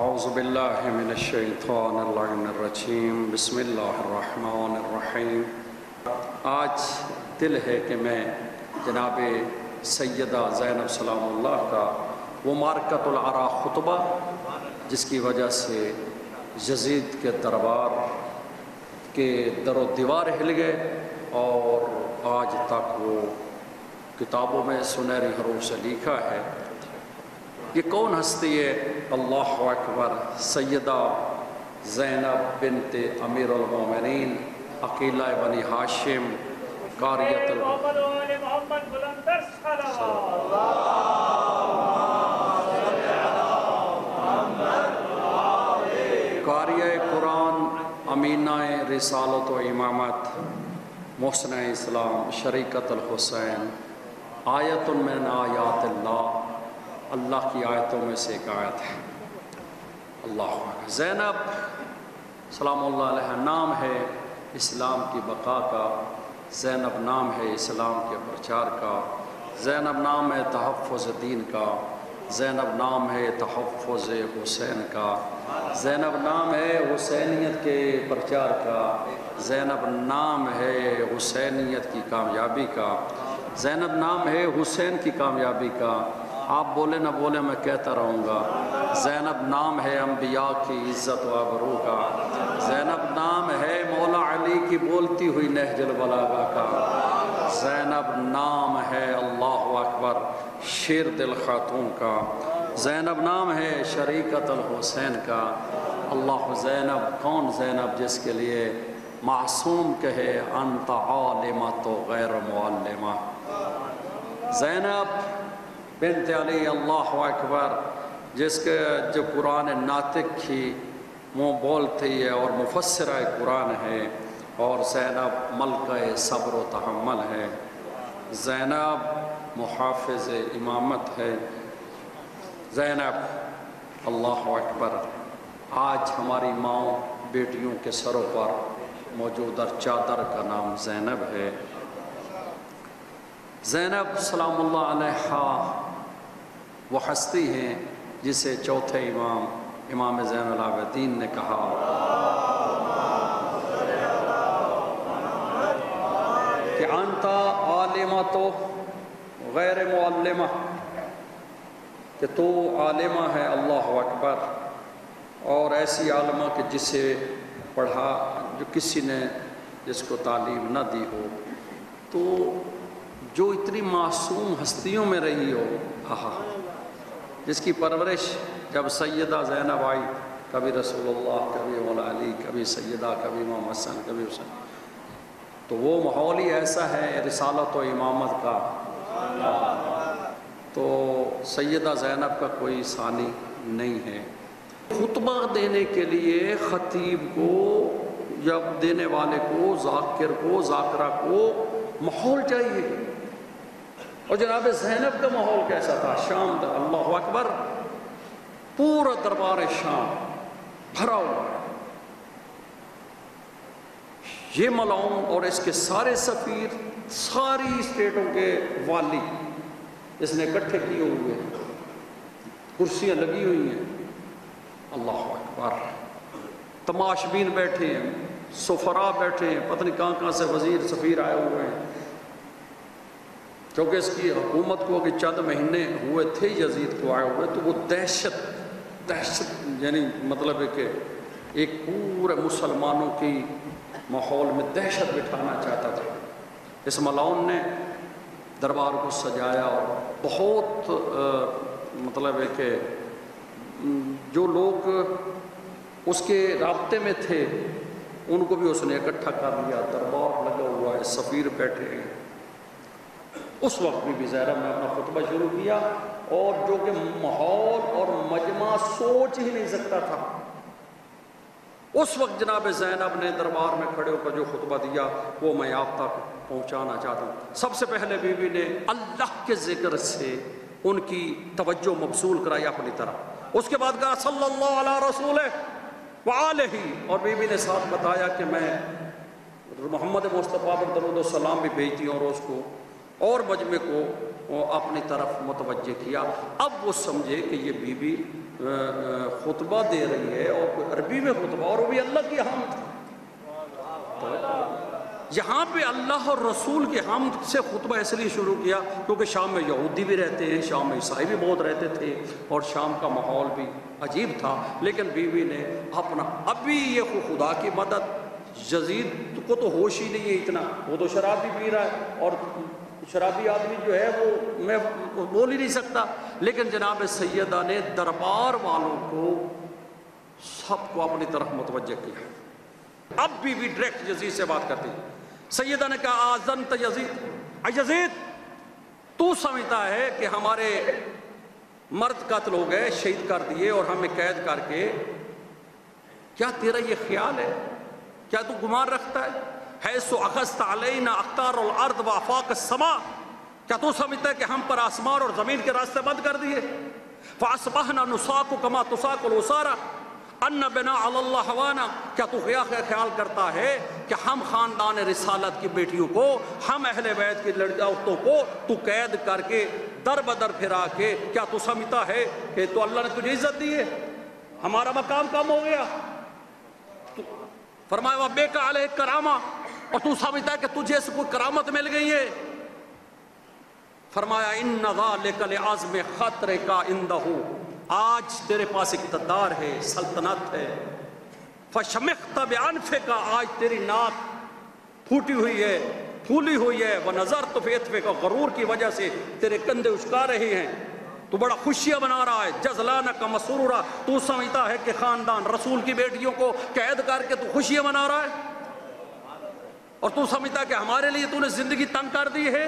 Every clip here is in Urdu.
اعوذ باللہ من الشیطان اللعین الرجیم بسم اللہ الرحمن الرحیم۔ آج دل ہے کہ میں جناب سیدہ زینب سلام اللہ کا وہ معرکۃ العراء خطبہ جس کی وجہ سے یزید کے دربار کے در و دیوار ہل گئے اور آج تک وہ کتابوں میں سنہری حروف سے لکھا ہے۔ یہ کون ہستی ہے؟ اللہ اکبر، سیدہ زینب بنت امیر المومنین عقیلہ بنی ہاشم قاریۃ قاریہ قرآن، امینہ رسالت و امامت، محسنہ اسلام، شریکت الحسین، آیت من آیات اللہ کی آیتوں میں سے ایک آیت ہے۔ اللہ اکبر۔ زینب سلام اللہ علیہ نام ہے اسلام کی بقا کا، زینب نام ہے اسلام کے پرچار کا، زینب نام ہے تحفظ دین کا، زینب نام ہے تحفظ حسین کا، زینب نام ہے حسینیت کے پرچار کا، زینب نام ہے حسینیت کی کامیابی کا، زینب نام ہے حسین کی کامیابی کا۔ آپ بولے نہ بولے میں کہتا رہوں گا، زینب نام ہے انبیاء کی عزت و آبرو کا، زینب نام ہے مولا علی کی بولتی ہوئی نہج البلاغہ کا، زینب نام ہے اللہ اکبر شیر دل خاتون کا، زینب نام ہے شریکت الحسین کا۔ اللہ زینب کون زینب جس کے لیے معصوم کہے انت عالمہ تو غیر معلمہ، زینب بنت علی اللہ اکبر جس کے جو قرآن ناطق کی منہ بولتی ہے اور مفسرہ قرآن ہے، اور زینب ملکہ صبر و تحمل ہے، زینب محافظ امامت ہے، زینب اللہ اکبر آج ہماری ماؤں بیٹیوں کے سروں پر موجودہ چادر کا نام زینب ہے۔ زینب سلام اللہ علیہ وہ ہستی ہیں جسے چوتھے امام زین العابدین نے کہا کہ انت عالمہ تو غیر معلمہ، کہ تو عالمہ ہے اللہ اکبر، اور ایسی عالمہ کہ جسے پڑھا جو کسی نے جس کو تعلیم نہ دی ہو، تو جو اتنی معصوم ہستیوں میں رہی ہو، جس کی پرورش جب سیدہ زینب آئی، کبھی رسول اللہ، کبھی مولا علی، کبھی سیدہ، کبھی امام حسن، کبھی حسین، تو وہ ماحول ہی ایسا ہے رسالت و امامت کا، تو سیدہ زینب کا کوئی ثانی نہیں ہے۔ خطبہ دینے کے لیے خطیب کو یا دینے والے کو، ذاکر کو، ذاکرہ کو ماحول چاہیے، اور جناب زینب کا ماحول کیسا تھا؟ شام تھا، اللہ اکبر، پورا دربار شام بھرا ہوا، یہ ملاؤں اور اس کے سارے سفیر، ساری اسٹیٹوں کے والی اس نے اکٹھے کیے ہوئے، کرسیاں لگی ہوئی ہیں، اللہ اکبر، تماشبین بیٹھے ہیں، سفراء بیٹھے ہیں، پتہ نہیں کہاں کہاں سے وزیر سفیر آئے ہوئے ہیں، کیونکہ اس کی حکومت کو کہ چند مہینے ہوئے تھے یزید کو آئے ہوئے، تو وہ دہشت یعنی مطلب ہے کہ ایک پورے مسلمانوں کی ماحول میں دہشت بٹھانا چاہتا تھا۔ اس ملاؤن نے دربار کو سجایا، اور بہت مطلب ہے کہ جو لوگ اس کے رابطے میں تھے ان کو بھی اس نے اکٹھا کر لیا، دربار لگا ہوا ہے، سفیر بیٹھے ہیں۔ اس وقت بھی زینب نے اپنا خطبہ شروع کیا، اور جو کہ ماحول اور مجمع سوچ ہی نہیں سکتا تھا، اس وقت جناب زینب نے دربار میں کھڑے ہو کر جو خطبہ دیا وہ میں آپ تک پہنچانا چاہتا ہوں۔ سب سے پہلے بی بی نے اللہ کے ذکر سے ان کی توجہ مبذول کرائی اپنی طرف، اس کے بعد کہا صلی اللہ علیہ رسولہ وآلہ، اور بی بی نے ساتھ بتایا کہ میں محمد مصطفیٰ پر درود و سلام بھی بھیجتی ہوں روز کو، اور مجمع کو اپنی طرف متوجہ کیا۔ اب وہ سمجھے کہ یہ بی بی خطبہ دے رہی ہے اور کوئی عربی میں خطبہ، اور وہ بھی اللہ کی حمد. یہاں پہ اللہ اور رسول کی حمد سے خطبہ اس لیے شروع کیا کیونکہ شام میں یہودی بھی رہتے ہیں، شام میں عیسائی بھی بہت رہتے تھے، اور شام کا ماحول بھی عجیب تھا. لیکن بیوی نے اپنا، ابھی یہ خدا کی مدد، یزید کو تو ہوش ہی نہیں ہے اتنا، وہ تو شراب بھی پی رہا ہے، اور شرابی آدمی جو ہے وہ میں بول ہی نہیں سکتا. لیکن جناب سیدہ نے دربار والوں کو سب کو اپنی طرف متوجہ کیا. اب بھی ڈائریکٹ یزید سے بات کرتی. سیدہ نے کہا آذنت یزید، یزید تو سمجھتا ہے کہ ہمارے مرد قتل ہو گئے، شہید کر دیے اور ہمیں قید کر کے، کیا تیرا یہ خیال ہے؟ کیا تو گمان رکھتا ہے؟ حیث اخذت علینا اقطار الارض وافاق السماء، کیا تو سمجھتا ہے کہ ہم پر آسمان اور زمین کے راستے بند کر دیے؟ فاصبحنا نساق کما تساق الاسارہ ان بنا علی اللہ ہوانا، کیا تو خیال کرتا ہے کہ ہم خاندان رسالت کی بیٹیوں کو، ہم اہل بیت کی عورتوں کو تو قید کر کے در بدر پھرا کے، کیا تو سمجھتا ہے کہ تو اللہ نے تجھے عزت دی ہے، ہمارا مقام کم ہو گیا؟ فرمایا وَبِكَ عَلَيْهِ کرامہ، اور تو سمجھتا ہے کہ تجھے سے کوئی کرامت مل گئی ہے؟ فرمایا اِنَّ ذَلِكَ لِعَزْمِ خَطْرِكَ عِنْدَهُ، آج تیرے پاس اقتدار ہے، سلطنت ہے. فَشَمِخْتَ بِعَنْفِكَ، آج تیری ناک پھوٹی ہوئی ہے، پھولی ہوئی ہے. وَنَظَرْتُ فِي عِطْفِكَ، غرور کی وجہ سے تیرے کندھے اچکا رہے ہیں، تو بڑا خوشیاں بنا رہا ہے. جزلانک مسرورا، تو سمجھتا ہے کہ خاندان رسول کی بیٹیوں کو قید کر کے تو خوشیاں بنا رہا ہے، اور تو سمجھتا ہے کہ ہمارے لیے تو نے زندگی تنگ کر دی ہے.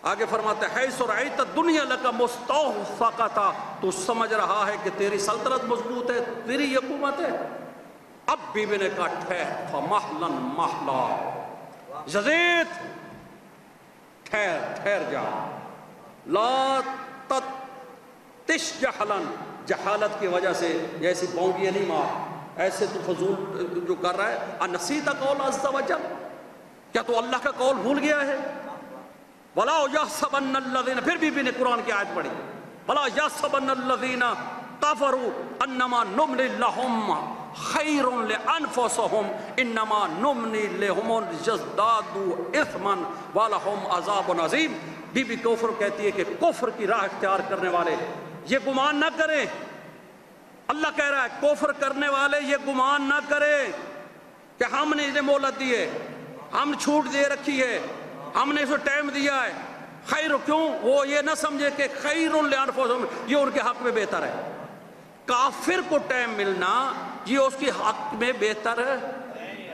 آگے فرماتے ہیں حیث رأیت الدنیا لک مستوفقۃ، تو سمجھ رہا ہے کہ تیری سلطنت مضبوط ہے، تیری حکومت ہے. اب بیوی نے کہا ٹھہر، فمہلا مہلا، یزید ٹھہر جا، لا تتش جہلا، جہالت کی وجہ سے ایسی بونگیاں نہیں مار، ایسے تو فضول جو کر رہا ہے. انسیت قول عز وجل، کیا تو اللہ کا قول بھول گیا ہے؟ وَلَا يَحْسَبَنَّ الَّذِينَ، پھر بھی نے قرآن کی آیت پڑھی، وَلَا يَحْسَبَنَّ الَّذِينَ كَفَرُوا أَنَّمَا نُمْلِي لَهُمْ خَيْرٌ لِأَنفُسِهِمْ إِنَّمَا نُمْلِي لَهُمْ لِيَزْدَادُوا إِثْمًا وَلَهُمْ عَذَابٌ عَظِيمٌ. بی بی کفر کہتی ہے کہ کفر کی راہ اختیار کرنے والے یہ گمان نہ کریں، اللہ کہہ رہا ہے کفر کرنے والے یہ گمان نہ کریں کہ ہم نے انہیں مہلت دی ہے، ہم چھوٹ دے رکھی ہے، ہم نے اسے ٹائم دیا ہے. خیر کیوں؟ وہ یہ نہ سمجھے کہ خیر لانفسہم، یہ ان کے حق میں بہتر ہے. کافر کو ٹائم ملنا یہ اس کے حق میں بہتر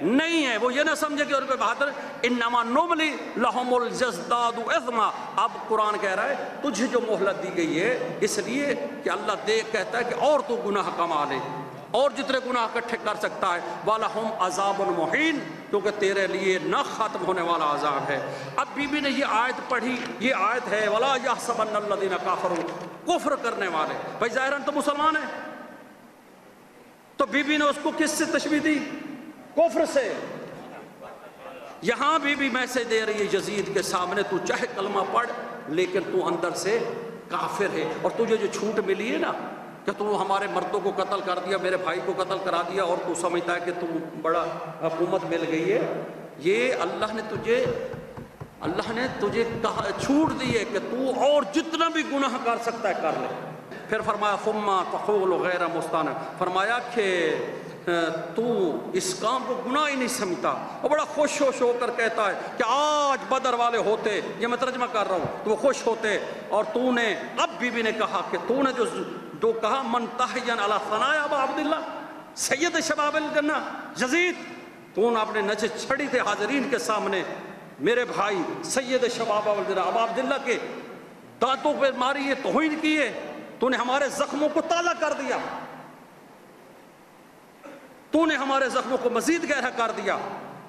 نہیں ہے، وہ یہ نہ سمجھے کہ ان پہ بہتر. انما نملی لہم الجزداد اثما، اب قرآن کہہ رہا ہے تجھے جو مہلت دی گئی ہے اس لیے کہ اللہ کہتا ہے کہ اور تو گناہ کما لے، اور جتنے گناہ اکٹھے کر سکتا ہے. وَلَهُمْ عَذَابٌ مُحِينٌ، کیونکہ تیرے لیے نہ ختم ہونے والا عذاب ہے. اب بی بی نے یہ آیت پڑھی، یہ آیت ہے وَلَا يَحْسَبَنَّ الَّذِينَ كَفَرُوا، کفر کرنے والے. بھائی ظاہراً تو مسلمان ہیں، تو بی بی نے اس کو کس سے تشبیہ دی؟ کفر سے. یہاں بی بی میسج دے رہی ہے یزید کے سامنے، تو چاہے کلمہ پڑھ لیکن تو اندر سے کافر ہے، اور تجھے جو چھوٹ ملی ہے نا کہ تو ہمارے مردوں کو قتل کر دیا، میرے بھائی کو قتل کرا دیا، اور تو سمجھتا ہے کہ تو بڑا حکومت مل گئی ہے، یہ اللہ نے تجھے چھوٹ دی ہے کہ تو اور جتنا بھی گناہ کر سکتا ہے کر لے. پھر فرمایا ثم تقول غیر مستانع، فرمایا کہ تو اس کام کو گناہ ہی نہیں سمجھتا، اور بڑا خوش ہو کر کہتا ہے کہ آج بدر والے ہوتے، یہ میں ترجمہ کر رہا ہوں، تو وہ خوش ہوتے. اور تو نے، اب بی بی نے کہا کہ تو نے جو کہا منتحین علی ثناء ابا عبداللہ سید شباب الجنہ، یزید تو نے اپنے نچے چھڑی تھے حاضرین کے سامنے، میرے بھائی سید شباب الجنہ ابا عبداللہ کے دانتوں پہ ماری ہے، توہین کی ہے، تو نے ہمارے زخموں کو تازہ کر دیا، تو نے ہمارے زخموں کو مزید گہرا کر دیا،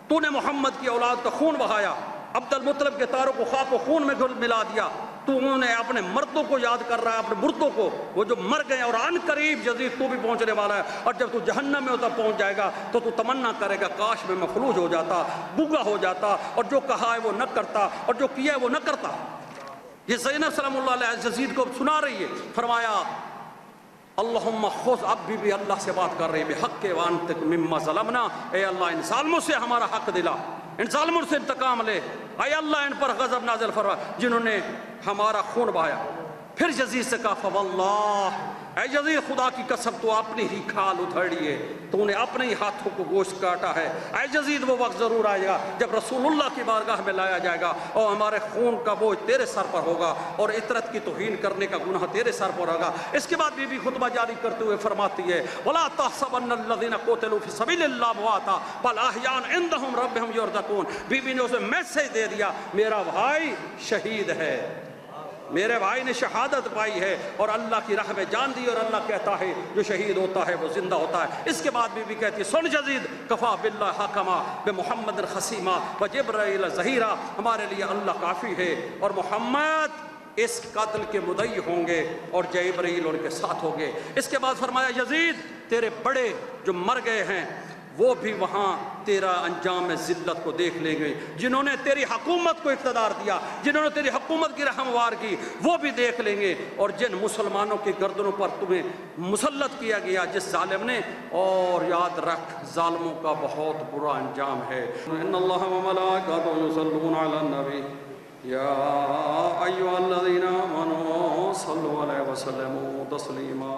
تو نے محمد کی اولاد کا خون بہایا، عبد المطلب کے تاروں کو خاک و خون میں ملا دیا. تو انہوں نے اپنے مردوں کو یاد کر رہا ہے، اپنے مردوں کو، وہ جو مر گئے، اور عن قریب یزید تو بھی پہنچنے والا ہے، اور جب تو جہنم میں ہوتا پہنچ جائے گا تو تمنا کرے گا کاش میں مفلوج ہو جاتا، بوگا ہو جاتا، اور جو کہا ہے وہ نہ کرتا، اور جو کیا ہے وہ نہ کرتا. یہ زینب سلام اللہ علیہ یزید کو سنا رہی ہے، فرمایا اللہم خذ، اب بھی اللہ سے بات کر رہی ہے، بحق وانتق مما ظلمنا، اے اللہ ان ظالموں سے ہمارا حق دلا، ان ظالموں سے انتقام لے، اے اللہ ان پر غضب نازل فرما جنہوں نے ہمارا خون بہایا۔ پھر یزید سے کہا فواللہ، اے یزید خدا کی قسم تو اپنی ہی کھال ادھیڑی ہے، تو نے اپنے ہی ہاتھوں کو گوشت کاٹا ہے۔ اے یزید وہ وقت ضرور آئے گا جب رسول اللہ کی بارگاہ میں لایا جائے گا اور ہمارے خون کا بوجھ تیرے سر پر ہوگا اور عطرت کی توہین کرنے کا گناہ تیرے سر پر ہوگا۔ اس کے بعد بی بی خطبہ جاری کرتے ہوئے فرماتی ہے وَلَا تَحْسَبَنَّ الَّذِينَ قُتِلُوا فِي سَبِيلِ اللَّهِ أَمْوَاتًا بَلْ أَحْيَاءٌ عِندَهُمْ رَبُّهُمْ يُرْزَقُونَ۔ بی بی نے اسے میسج دے دیا میرا بھائی شہید ہے، میرے بھائی نے شہادت پائی ہے اور اللہ کی راہ میں جان دی، اور اللہ کہتا ہے جو شہید ہوتا ہے وہ زندہ ہوتا ہے۔ اس کے بعد بی بی کہتی ہے سن یزید کفا باللہ حکما بمحمد خصیما وجبرائیل ظہیرا، ہمارے لیے اللہ کافی ہے اور محمد اس قتل کے مدعی ہوں گے اور جبرائیل ان کے ساتھ ہوں گے۔ اس کے بعد فرمایا یزید تیرے بڑے جو مر گئے ہیں وہ بھی وہاں تیرا انجام ذلت کو دیکھ لیں گے، جنہوں نے تیری حکومت کو اقتدار دیا، جنہوں نے تیری حکومت کی رہنموار کی وہ بھی دیکھ لیں گے، اور جن مسلمانوں کی گردنوں پر تمہیں مسلط کیا گیا جس ظالم نے، اور یاد رکھ ظالموں کا بہت برا انجام ہے۔ ان اللہ و ملائکتہ یصلون علی النبی یا ایھا الذین آمنوا صلوا علیہ وسلموا تسلیما۔